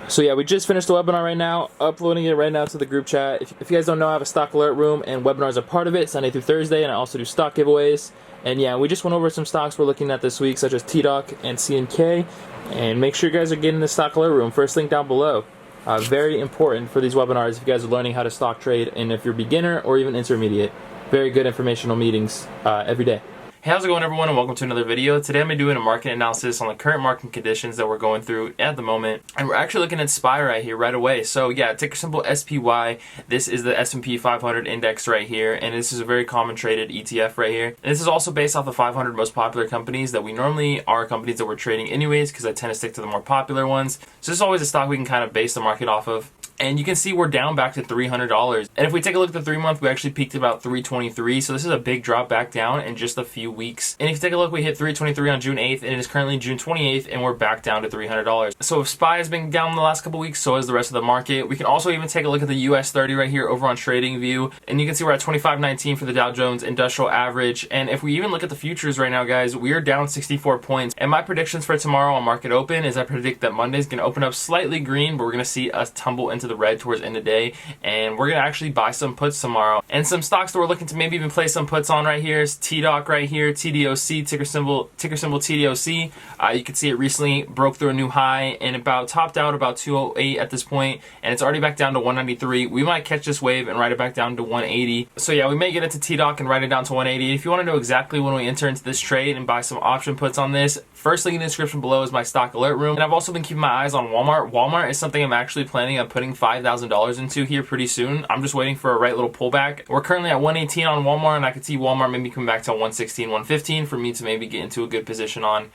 So yeah, we just finished the webinar right now, uploading it right now to the group chat. If you guys don't know, I have a stock alert room and webinars are part of it, Sunday through Thursday, and I also do stock giveaways. And yeah, we just went over some stocks we're looking at this week, such as TDOC and CNK. And make sure you guys are getting the stock alert room. First link down below. Very important for these webinars if you guys are learning how to stock trade, and if you're beginner or even intermediate. Very good informational meetings every day. Hey, how's it going, everyone, and welcome to another video. Today I'm going to be doing a market analysis on the current market conditions that we're going through at the moment, and we're actually looking at SPY right here right away. So yeah, ticker symbol SPY. This is the S&P 500 index right here, and this is a very common traded ETF right here. And this is also based off the 500 most popular companies that we normally are companies that we're trading anyways, because I tend to stick to the more popular ones. So this is always a stock we can kind of base the market off of. And you can see we're down back to $300. And if we take a look at the 3-month, we actually peaked about $323. So this is a big drop back down in just a few weeks. And if you take a look, we hit $323 on June 8th, and it is currently June 28th, and we're back down to $300. So if SPY has been down the last couple weeks, so has the rest of the market. We can also even take a look at the US 30 right here over on TradingView. And you can see we're at 25.19 for the Dow Jones Industrial Average. And if we even look at the futures right now, guys, we are down 64 points. And my predictions for tomorrow on market open is I predict that Monday's going to open up slightly green, but we're going to see us tumble into the red towards the end of the day, and we're gonna actually buy some puts tomorrow. And some stocks that we're looking to maybe even play some puts on right here is TDOC right here, TDOC, ticker symbol TDOC. You can see it recently broke through a new high and about topped out about 208 at this point, and it's already back down to 193. We might catch this wave and write it back down to 180. So yeah, we may get into TDOC and write it down to 180. If you want to know exactly when we enter into this trade and buy some option puts on this, first link in the description below is my stock alert room. And I've also been keeping my eyes on Walmart. Walmart is something I'm actually planning on putting $5,000 into here pretty soon. I'm just waiting for a right little pullback. We're currently at 118 on Walmart, and I could see Walmart maybe coming back to 116, 115 for me to maybe get into a good position on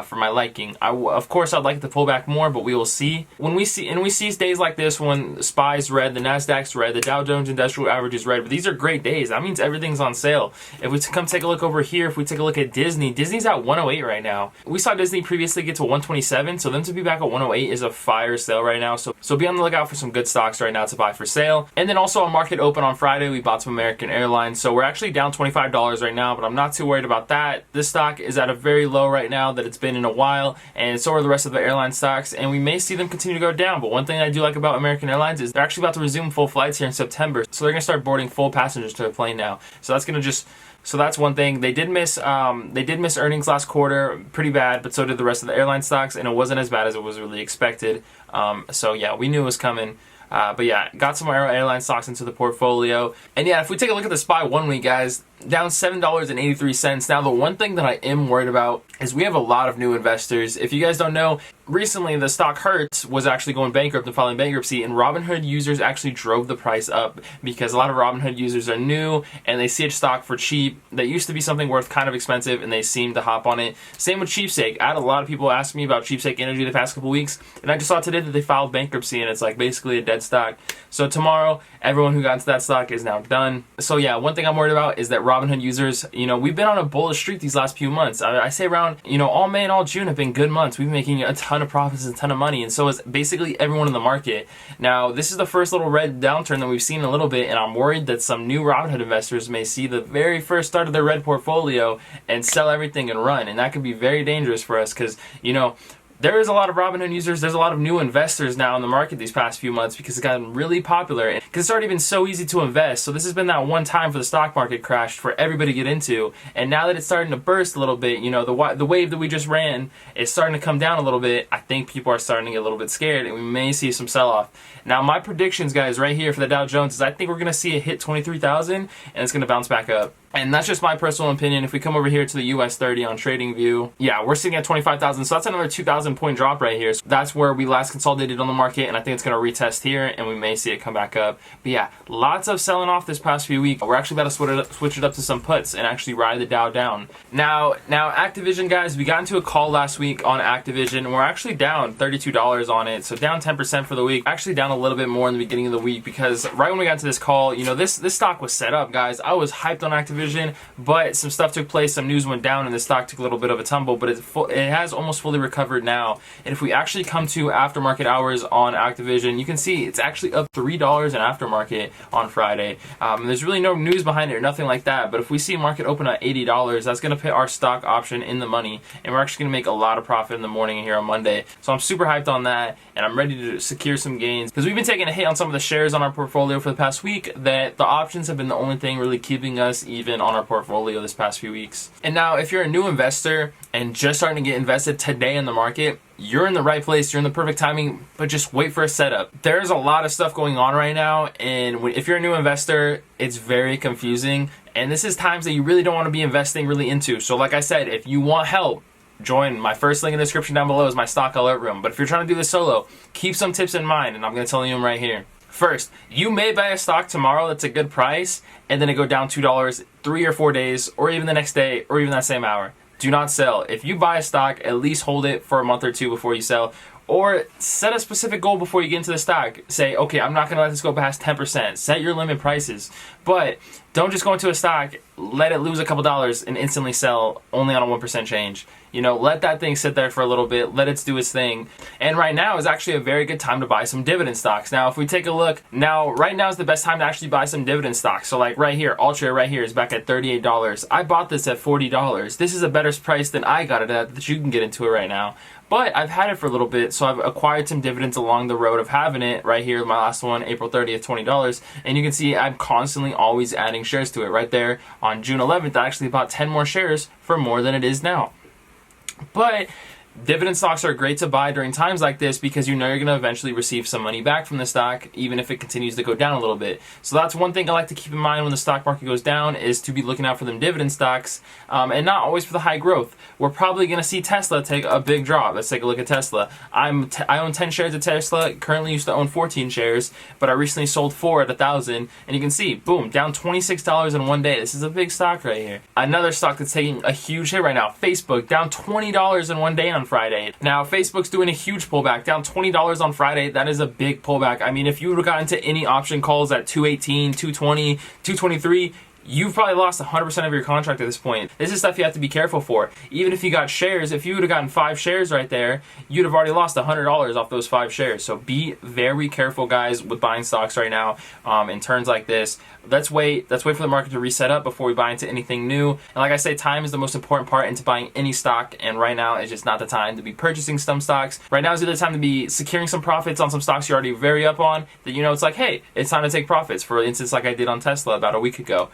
for my liking. Of course, I'd like to pull back more, but we will see. When we see days like this, when SPY's red, the Nasdaq's red, the Dow Jones Industrial Average is red, but these are great days. That means everything's on sale. If we come take a look over here, if we take a look at Disney, Disney's at 108 right now. We saw Disney previously get to 127, so them to be back at 108 is a fire sale right now. So be on the lookout for some good stocks right now to buy for sale. And then also on market open on Friday, we bought some American Airlines. So we're actually down $25 right now, but I'm not too worried about that. This stock is at a very low right now that it's been in a while, and so are the rest of the airline stocks, and we may see them continue to go down. But one thing I do like about American Airlines is they're actually about to resume full flights here in September, so they're going to start boarding full passengers to the plane now. So that's going to so that's one thing. They did miss earnings last quarter pretty bad, but so did the rest of the airline stocks, and it wasn't as bad as it was really expected. So yeah, we knew it was coming. But yeah, got some airline stocks into the portfolio. And yeah, if we take a look at the SPY 1 week, guys, down $7.83. Now, the one thing that I am worried about is we have a lot of new investors. If you guys don't know, recently the stock Hertz was actually going bankrupt and filing bankruptcy, and Robinhood users actually drove the price up because a lot of Robinhood users are new and they see a stock for cheap that used to be something worth kind of expensive, and they seem to hop on it. Same with Cheapsake. I had a lot of people ask me about Cheapsake Energy the past couple weeks, and I just saw today that they filed bankruptcy, and it's like basically a dead stock. So tomorrow, everyone who got into that stock is now done. So yeah, one thing I'm worried about is that Robinhood users, we've been on a bullish streak these last few months. I say around, all May and all June have been good months. We've been making a ton of profits and a ton of money, and so is basically everyone in the market. Now, this is the first little red downturn that we've seen in a little bit, and I'm worried that some new Robinhood investors may see the very first start of their red portfolio and sell everything and run, and that could be very dangerous for us because, there is a lot of Robinhood users. There's a lot of new investors now in the market these past few months because it's gotten really popular, because it's already been so easy to invest. So this has been that one time for the stock market crashed for everybody to get into, and now that it's starting to burst a little bit, the wave that we just ran is starting to come down a little bit. I think people are starting to get a little bit scared, and we may see some sell-off. Now, my predictions, guys, right here for the Dow Jones is I think we're going to see it hit 23,000, and it's going to bounce back up. And that's just my personal opinion. If we come over here to the US 30 on TradingView, yeah, we're sitting at 25,000. So that's another 2,000 point drop right here. So that's where we last consolidated on the market, and I think it's going to retest here, and we may see it come back up. But yeah, lots of selling off this past few weeks. We're actually about to switch it up to some puts and actually ride the Dow down. Now Activision, guys, we got into a call last week on Activision, and we're actually down $32 on it. So down 10% for the week. Actually down a little bit more in the beginning of the week because right when we got to this call, this stock was set up, guys. I was hyped on Activision Activision, but some stuff took place, some news went down, and the stock took a little bit of a tumble, but it has almost fully recovered now. And if we actually come to aftermarket hours on Activision, you can see it's actually up $3 in aftermarket on Friday. There's really no news behind it or nothing like that, but if we see market open at $80, that's going to put our stock option in the money, and we're actually going to make a lot of profit in the morning here on Monday. So I'm super hyped on that, and I'm ready to secure some gains, because we've been taking a hit on some of the shares on our portfolio for the past week, that the options have been the only thing really keeping us even on our portfolio this past few weeks. And now, if you're a new investor and just starting to get invested today in the market, you're in the right place, you're in the perfect timing, but just wait for a setup. There's a lot of stuff going on right now, and if you're a new investor, it's very confusing, and this is times that you really don't want to be investing really into. So like I said, if you want help, join. My first link in the description down below is my stock alert room. But if you're trying to do this solo, keep some tips in mind, and I'm going to tell you them right here. First, you may buy a stock tomorrow that's a good price, and then it go down $2 3 or 4 days, or even the next day, or even that same hour. Do not sell. If you buy a stock, at least hold it for a month or two before you sell, or set a specific goal before you get into the stock. Say, okay, I'm not going to let this go past 10%. Set your limit prices, but don't just go into a stock, let it lose a couple dollars, and instantly sell only on a 1% change. You know, let that thing sit there for a little bit, let it do its thing. And right now is actually a very good time to buy some dividend stocks. Now, if we take a look, right now is the best time to actually buy some dividend stocks. So like right here, Altria right here is back at $38. I bought this at $40. This is a better price than I got it at, that you can get into it right now. But I've had it for a little bit, so I've acquired some dividends along the road of having it. Right here, my last one, April 30th, $20. And you can see I'm constantly always adding shares to it. Right there on June 11th, I actually bought 10 more shares for more than it is now. But dividend stocks are great to buy during times like this, because you know you're going to eventually receive some money back from the stock, even if it continues to go down a little bit. So that's one thing I like to keep in mind when the stock market goes down, is to be looking out for them dividend stocks, and not always for the high growth. We're probably going to see Tesla take a big drop. Let's take a look at Tesla. I own 10 shares of Tesla. Currently used to own 14 shares, but I recently sold 4 at $1,000, and you can see, boom, down $26 in one day. This is a big stock right here. Another stock that's taking a huge hit right now, Facebook, down $20 in one day on Friday. Now, Facebook's doing a huge pullback, down $20 on Friday. That is a big pullback. I mean, if you would have gotten into any option calls at 218, 220, 223, you've probably lost 100% of your contract at this point. This is stuff you have to be careful for. Even if you got shares, if you would have gotten 5 shares right there, you'd have already lost $100 off those 5 shares. So be very careful, guys, with buying stocks right now in turns like this. Let's wait for the market to reset up before we buy into anything new. And like I say, time is the most important part into buying any stock, and right now is just not the time to be purchasing some stocks. Right now is the time to be securing some profits on some stocks you're already very up on, that you know it's like, hey, it's time to take profits. For instance, like I did on Tesla about a week ago.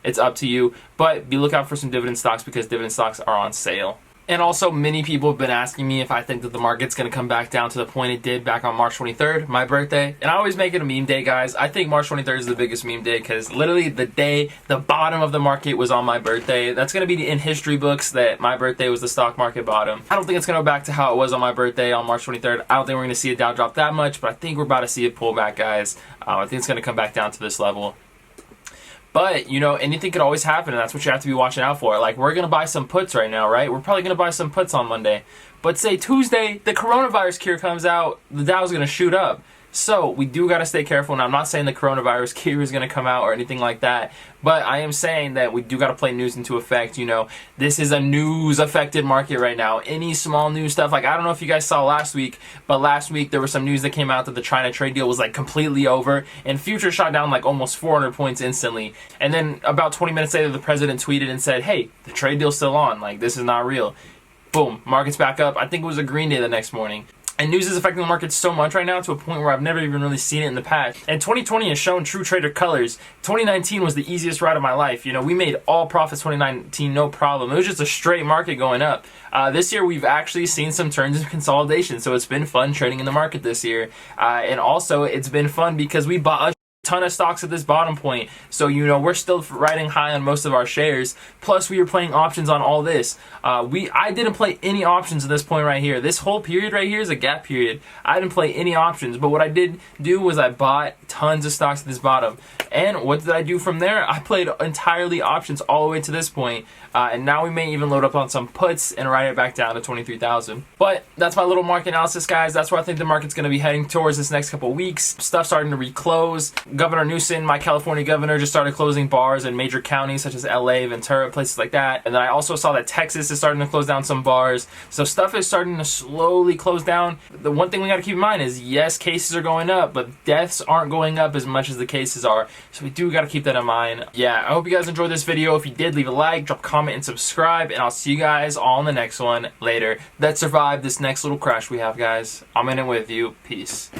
It's up to you, but be looking out for some dividend stocks, because dividend stocks are on sale. And also, many people have been asking me if I think that the market's going to come back down to the point it did back on March 23rd, my birthday. And I always make it a meme day, guys. I think March 23rd is the biggest meme day, because literally the day the bottom of the market was on my birthday. That's going to be in history books that my birthday was the stock market bottom. I don't think it's going to go back to how it was on my birthday on March 23rd. I don't think we're going to see a Dow drop that much, but I think we're about to see it pull back, guys. I think it's going to come back down to this level. But, you know, anything could always happen, and that's what you have to be watching out for. Like, we're going to buy some puts right now, right? We're probably going to buy some puts on Monday. But say Tuesday, the coronavirus cure comes out, the Dow's going to shoot up. So we do got to stay careful. Now, I'm not saying the coronavirus cure is going to come out or anything like that, but I am saying that we do got to play news into effect. You know, this is a news-affected market right now. Any small news stuff, like I don't know if you guys saw last week, but last week there was some news that came out that the China trade deal was like completely over, and futures shot down like almost 400 points instantly. And then about 20 minutes later, the president tweeted and said, hey, the trade deal's still on. Like, this is not real. Boom, market's back up. I think it was a green day the next morning. And news is affecting the market so much right now, to a point where I've never even really seen it in the past. And 2020 has shown true trader colors. 2019 was the easiest ride of my life. You know, we made all profits 2019, no problem. It was just a straight market going up. This year, we've actually seen some turns of consolidation. So it's been fun trading in the market this year. And also, it's been fun because we bought a ton of stocks at this bottom point. So, you know, we're still riding high on most of our shares. Plus, we were playing options on all this. I didn't play any options at this point right here. This whole period right here is a gap period. I didn't play any options. But what I did do was I bought tons of stocks at this bottom. And what did I do from there? I played entirely options all the way to this point. And now we may even load up on some puts and ride it back down to 23,000. But that's my little market analysis, guys. That's where I think the market's going to be heading towards this next couple weeks. Stuff starting to reclose. Governor Newsom, my California governor, just started closing bars in major counties such as LA, Ventura, places like that. And then I also saw that Texas is starting to close down some bars. So stuff is starting to slowly close down. The one thing we got to keep in mind is, yes, cases are going up, but deaths aren't going up as much as the cases are. So we do got to keep that in mind. Yeah, I hope you guys enjoyed this video. If you did, leave a like, drop a comment, and subscribe. And I'll see you guys all in the next one later. That survived this next little crash we have, guys. I'm in it with you. Peace.